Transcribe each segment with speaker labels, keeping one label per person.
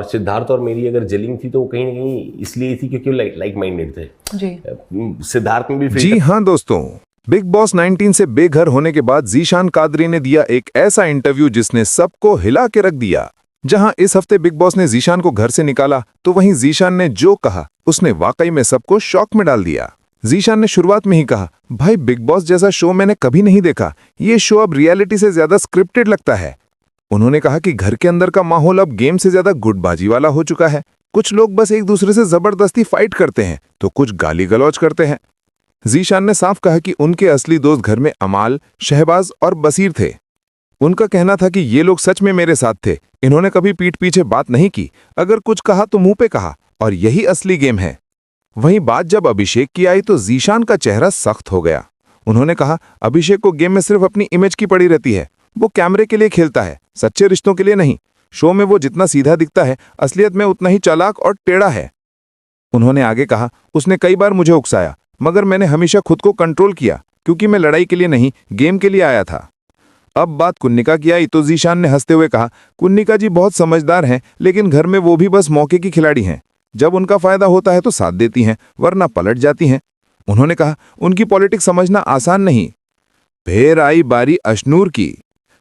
Speaker 1: और सिद्धार्थ और मेरी अगर जेलिंग थी तो वो कहीं ना कहीं इसलिए थी क्योंकि वो लाइक माइंडेड थे
Speaker 2: जी।
Speaker 1: सिद्धार्थ में भी
Speaker 3: जी हाँ दोस्तों, बिग बॉस 19 से बेघर होने के बाद ज़ीशान कादरी ने दिया एक ऐसा इंटरव्यू जिसने सबको हिला के रख दिया। जहां इस हफ्ते बिग बॉस ने ज़ीशान को घर से निकाला तो वहीं ज़ीशान ने जो कहा उसने वाकई में सबको शॉक में डाल दिया। ज़ीशान ने शुरुआत में ही कहा, भाई बिग बॉस जैसा शो मैंने कभी नहीं देखा, ये शो अब रियलिटी से ज्यादा स्क्रिप्टेड लगता है। उन्होंने कहा कि घर के अंदर का माहौल अब गेम से ज्यादा गुटबाजी वाला हो चुका है। कुछ लोग बस एक दूसरे से जबरदस्ती फाइट करते हैं तो कुछ गाली गलौज करते हैं। ज़ीशान ने साफ कहा कि उनके असली दोस्त घर में अमाल, शहबाज और बसीर थे। उनका कहना था कि ये लोग सच में मेरे साथ थे, इन्होंने कभी पीठ पीछे बात नहीं की, अगर कुछ कहा तो मुंह पे कहा और यही असली गेम है। वहीं बात जब अभिषेक की आई तो ज़ीशान का चेहरा सख्त हो गया। उन्होंने कहा, अभिषेक को गेम में सिर्फ अपनी इमेज की पड़ी रहती है, वो कैमरे के लिए खेलता है, सच्चे रिश्तों के लिए नहीं। शो में वो जितना सीधा दिखता है असलियत में उतना ही चालाक और टेढ़ा है। उन्होंने आगे कहा, उसने कई बार मुझे उकसाया मगर मैंने हमेशा खुद को कंट्रोल किया क्योंकि मैं लड़ाई के लिए नहीं गेम के लिए आया था। अब बात कुन्निका की आई तो ज़ीशान ने हंसते हुए कहा, कुन्निका जी बहुत समझदार हैं लेकिन घर में वो भी बस मौके की खिलाड़ी हैं। जब उनका फायदा होता है तो साथ देती हैं वरना पलट जाती हैं। उन्होंने कहा, उनकी पॉलिटिक्स समझना आसान नहीं। फिर आई बारी अशनूर की।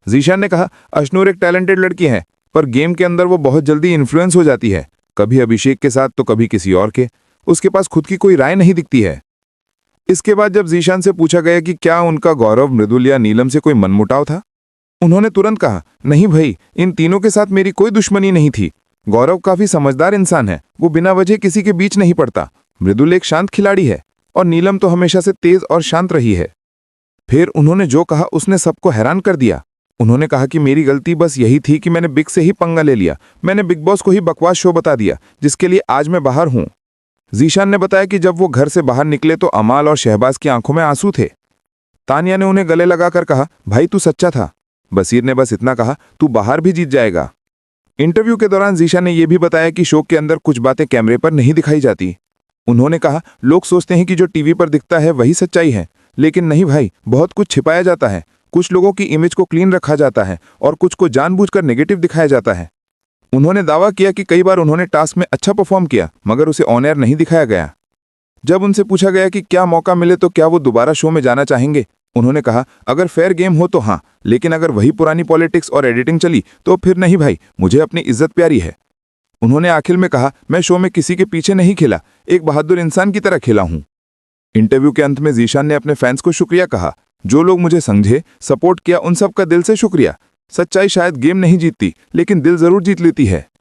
Speaker 3: ज़ीशान ने कहा, अशनूर एक टैलेंटेड लड़की है पर गेम के अंदर वो बहुत जल्दी इन्फ्लुएंस हो जाती है, कभी अभिषेक के साथ तो कभी किसी और के। उसके पास खुद की कोई राय नहीं दिखती है। इसके बाद जब ज़ीशान से पूछा गया कि क्या उनका गौरव, मृदुल या नीलम से कोई मनमुटाव था, उन्होंने तुरंत कहा, नहीं भाई, इन तीनों के साथ मेरी कोई दुश्मनी नहीं थी। गौरव काफी समझदार इंसान है, वो बिना वजह किसी के बीच नहीं पड़ता। मृदुल एक शांत खिलाड़ी है और नीलम तो हमेशा से तेज और शांत रही है। फिर उन्होंने जो कहा उसने सबको हैरान कर दिया। उन्होंने कहा कि मेरी गलती बस यही थी कि मैंने बिग से ही पंगा ले लिया, मैंने बिग बॉस को ही बकवास शो बता दिया जिसके लिए आज मैं बाहर हूं। ज़ीशान ने बताया कि जब वो घर से बाहर निकले तो अमाल और शहबाज की आंखों में आंसू थे। तानिया ने उन्हें गले लगाकर कहा, भाई तू सच्चा था। बसीर ने बस इतना कहा, तू बाहर भी जीत जाएगा। इंटरव्यू के दौरान ज़ीशान ने यह भी बताया कि शो के अंदर कुछ बातें कैमरे पर नहीं दिखाई जाती। उन्होंने कहा, लोग सोचते हैं कि जो टीवी पर दिखता है वही सच्चाई है, लेकिन नहीं भाई, बहुत कुछ छिपाया जाता है। कुछ लोगों की इमेज को क्लीन रखा जाता है और कुछ को जानबूझकर नेगेटिव दिखाया जाता है। उन्होंने दावा किया कि कई बार उन्होंने टास्क में अच्छा परफॉर्म किया मगर उसे ऑन एयर नहीं दिखाया गया। जब उनसे पूछा गया कि क्या मौका मिले तो क्या वो दोबारा शो में जाना चाहेंगे, उन्होंने कहा, अगर फेयर गेम हो तो हाँ, लेकिन अगर वही पुरानी पॉलिटिक्स और एडिटिंग चली तो फिर नहीं भाई, मुझे अपनी इज्जत प्यारी है। उन्होंने आखिर में कहा, मैं शो में किसी के पीछे नहीं खेला, एक बहादुर इंसान की तरह खेला हूं। इंटरव्यू के अंत में ज़ीशान ने अपने फैंस को शुक्रिया कहा। जो लोग मुझे समझे, सपोर्ट किया, उन सब का दिल से शुक्रिया। सच्चाई शायद गेम नहीं जीतती लेकिन दिल जरूर जीत लेती है।